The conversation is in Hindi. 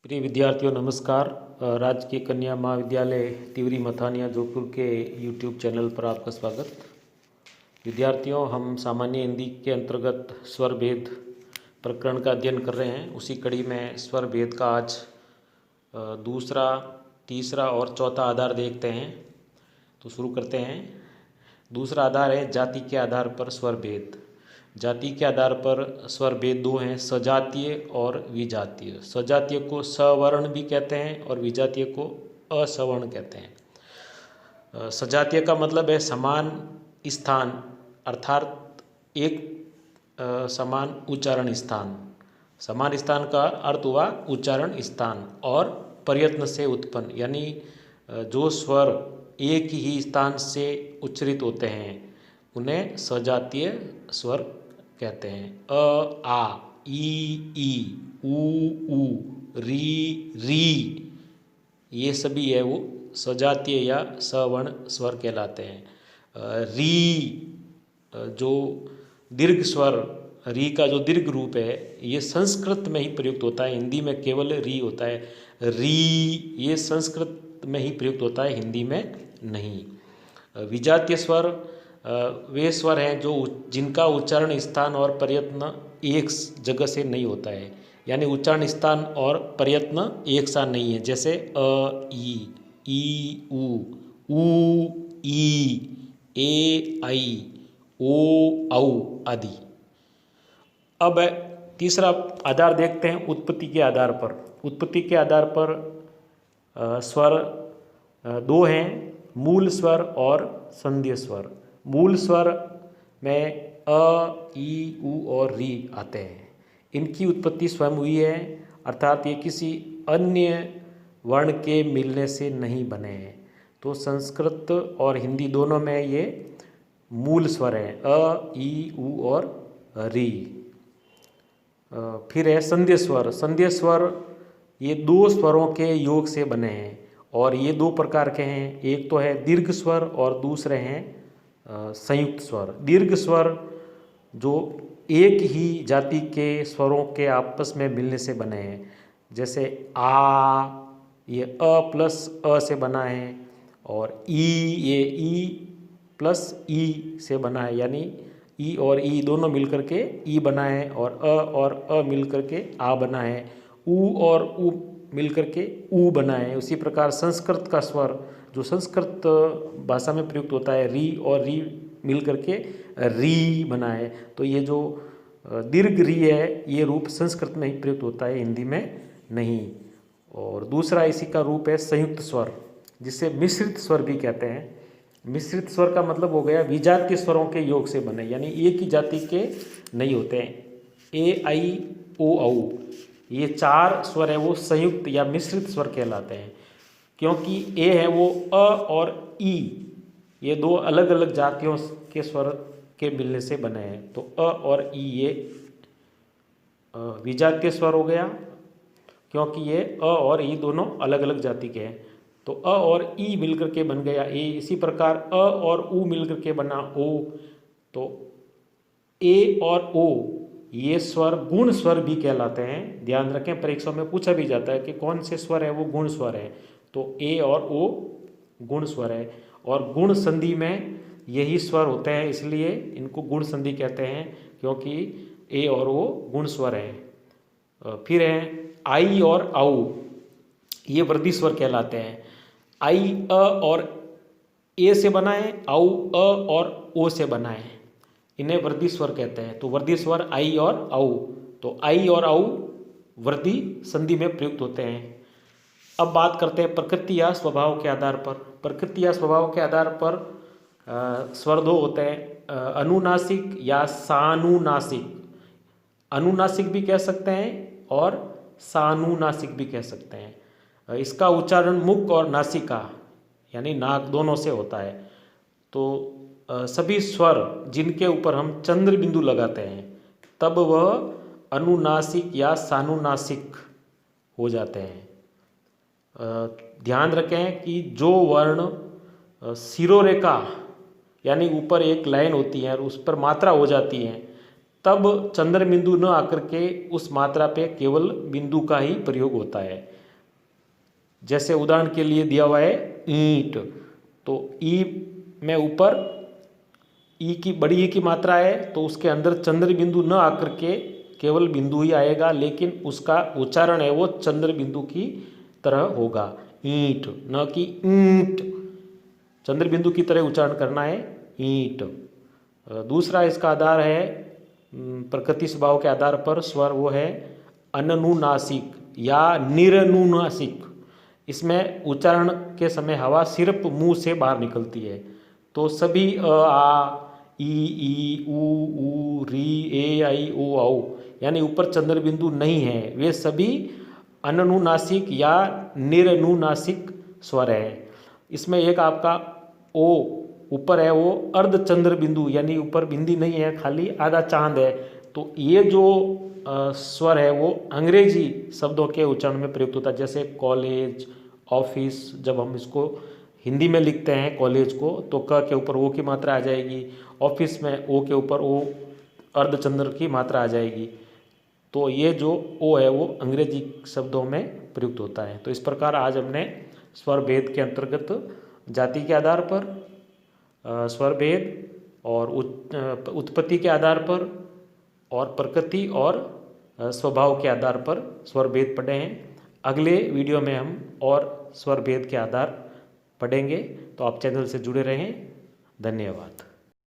प्रिय विद्यार्थियों नमस्कार। राजकीय कन्या महाविद्यालय तिवरी मथानिया जोधपुर के यूट्यूब चैनल पर आपका स्वागत। विद्यार्थियों, हम सामान्य हिंदी के अंतर्गत स्वर भेद प्रकरण का अध्ययन कर रहे हैं। उसी कड़ी में स्वर भेद का आज दूसरा, तीसरा और चौथा आधार देखते हैं। तो शुरू करते हैं। दूसरा आधार है जाति के आधार पर स्वर भेद। जाति के आधार पर स्वर भेद दो हैं, सजातीय और विजातीय। सजातीय को सवर्ण भी कहते हैं और विजातीय को असवर्ण कहते हैं। सजातीय का मतलब है समान स्थान, अर्थात एक समान उच्चारण स्थान। समान स्थान का अर्थ हुआ उच्चारण स्थान और प्रयत्न से उत्पन्न, यानी जो स्वर एक ही स्थान से उच्चरित होते हैं उन्हें सजातीय स्वर कहते हैं। अ, आ, ई, ऊ, री, ये सभी है वो सजातीय या सवर्ण स्वर कहलाते हैं। री जो दीर्घ स्वर, री का जो दीर्घ रूप है ये संस्कृत में ही प्रयुक्त होता है, हिंदी में केवल री होता है। री ये संस्कृत में ही प्रयुक्त होता है, हिंदी में नहीं। विजातीय स्वर वे स्वर हैं जो जिनका उच्चारण स्थान और प्रयत्न एक जगह से नहीं होता है, यानी उच्चारण स्थान और प्रयत्न एक साथ नहीं है। जैसे अ, ई, ऊ, ई, ए, आई, ओ, औ आदि। अब तीसरा आधार देखते हैं उत्पत्ति के आधार पर। उत्पत्ति के आधार पर स्वर दो हैं, मूल स्वर और संध्य स्वर। मूल स्वर में अ, ई, ऊ और री आते हैं। इनकी उत्पत्ति स्वयं हुई है, अर्थात ये किसी अन्य वर्ण के मिलने से नहीं बने हैं। तो संस्कृत और हिंदी दोनों में ये मूल स्वर हैं, अ, ई, ऊ और री। फिर है संध्य स्वर। संध्य स्वर ये दो स्वरों के योग से बने हैं और ये दो प्रकार के हैं। एक तो है दीर्घ स्वर और दूसरे हैं संयुक्त स्वर। दीर्घ स्वर जो एक ही जाति के स्वरों के आपस में मिलने से बने हैं, जैसे आ, ये अ प्लस अ से बना है, और ई, ये ई प्लस ई से बना है, यानी ई और ई दोनों मिलकर के ई बना है, और अ मिलकर के आ बना है, ऊ और ऊ मिलकर के ऊ बना है। उसी प्रकार संस्कृत का स्वर जो संस्कृत भाषा में प्रयुक्त होता है, री और री मिलकर के री बना है। तो ये जो दीर्घ री है ये रूप संस्कृत में ही प्रयुक्त होता है, हिंदी में नहीं। और दूसरा इसी का रूप है संयुक्त स्वर, जिसे मिश्रित स्वर भी कहते हैं। मिश्रित स्वर का मतलब हो गया विजातीय स्वरों के योग से बने, यानी एक ही जाति के नहीं होते हैं। ए, आई, ओ, औ ये चार स्वर है वो संयुक्त या मिश्रित स्वर कहलाते हैं, क्योंकि ए है वो अ और ई, ये दो अलग अलग जातियों के स्वर के मिलने से बने हैं। तो अ और ई ये विजातीय स्वर हो गया, क्योंकि ये अ और ई दोनों अलग अलग जाति के हैं। तो अ और ई मिलकर के बन गया ए। इसी प्रकार अ और ऊ मिलकर के बना ओ। तो ए और ओ ये स्वर गुण स्वर भी कहलाते हैं। ध्यान रखें, परीक्षा में पूछा भी जाता है कि कौन से स्वर है वो गुण स्वर है। तो ए और ओ गुण स्वर है, और गुण संधि में यही स्वर होते हैं, इसलिए इनको गुण संधि कहते हैं, क्योंकि ए और ओ गुण स्वर है। फिर है आई और औ, ये वृद्धि स्वर कहलाते हैं। आई अ और ए से बना है, औ अ और ओ से बना है, इन्हें वृद्धि स्वर कहते हैं। तो वृद्धि स्वर आई और औ, तो आई और औ वृद्धि संधि में प्रयुक्त होते हैं। अब बात करते हैं प्रकृति या स्वभाव के आधार पर। प्रकृति या स्वभाव के आधार पर स्वर दो होते हैं, अनुनासिक या सानुनासिक। अनुनासिक भी कह सकते हैं और सानुनासिक भी कह सकते हैं। इसका उच्चारण मुख और नासिका यानी नाक दोनों से होता है। तो सभी स्वर जिनके ऊपर हम चंद्र बिंदु लगाते हैं तब वह अनुनासिक या सानुनासिक हो जाते हैं। ध्यान रखें कि जो वर्ण शिरोरेखा यानी ऊपर एक लाइन होती है और उस पर मात्रा हो जाती है तब चंद्र बिंदु न आकर के उस मात्रा पे केवल बिंदु का ही प्रयोग होता है। जैसे उदाहरण के लिए दिया हुआ है ईंट, तो ई में ऊपर ई की बड़ी ई की मात्रा है तो उसके अंदर चंद्र बिंदु न आकर के केवल बिंदु ही आएगा, लेकिन उसका उच्चारण है वो चंद्र बिंदु की तरह होगा, ईंट, न कि ईंट। चंद्र बिंदु की तरह उच्चारण करना है, ईंट। दूसरा इसका आधार है प्रकृति स्वभाव के आधार पर स्वर, वो है अनुनासिक या निरनुनासिक। इसमें उच्चारण के समय हवा सिर्फ मुंह से बाहर निकलती है। तो सभी आ, ई, ऊ, री, ए, आई, ओ, औ यानी ऊपर चंद्र बिंदु नहीं है, वे सभी अनुनासिक या निरनुनासिक स्वर है। इसमें एक आपका ओ ऊपर है वो अर्ध चंद्र बिंदु, यानी ऊपर बिंदी नहीं है, खाली आधा चांद है। तो ये जो स्वर है वो अंग्रेजी शब्दों के उच्चारण में प्रयुक्त होता है, जैसे कॉलेज, ऑफिस। जब हम इसको हिंदी में लिखते हैं कॉलेज को, तो क के ऊपर ओ की मात्रा आ जाएगी, ऑफिस में ओ के ऊपर ओ अर्धचंद्र की मात्रा आ जाएगी। तो ये जो ओ है वो अंग्रेजी शब्दों में प्रयुक्त होता है। तो इस प्रकार आज हमने स्वर भेद के अंतर्गत जाति के आधार पर, स्वर भेद और उत्पत्ति के आधार पर, और प्रकृति और स्वभाव के आधार पर स्वर भेद पढ़े हैं। अगले वीडियो में हम और स्वर भेद के आधार पढ़ेंगे। तो आप चैनल से जुड़े रहें। धन्यवाद।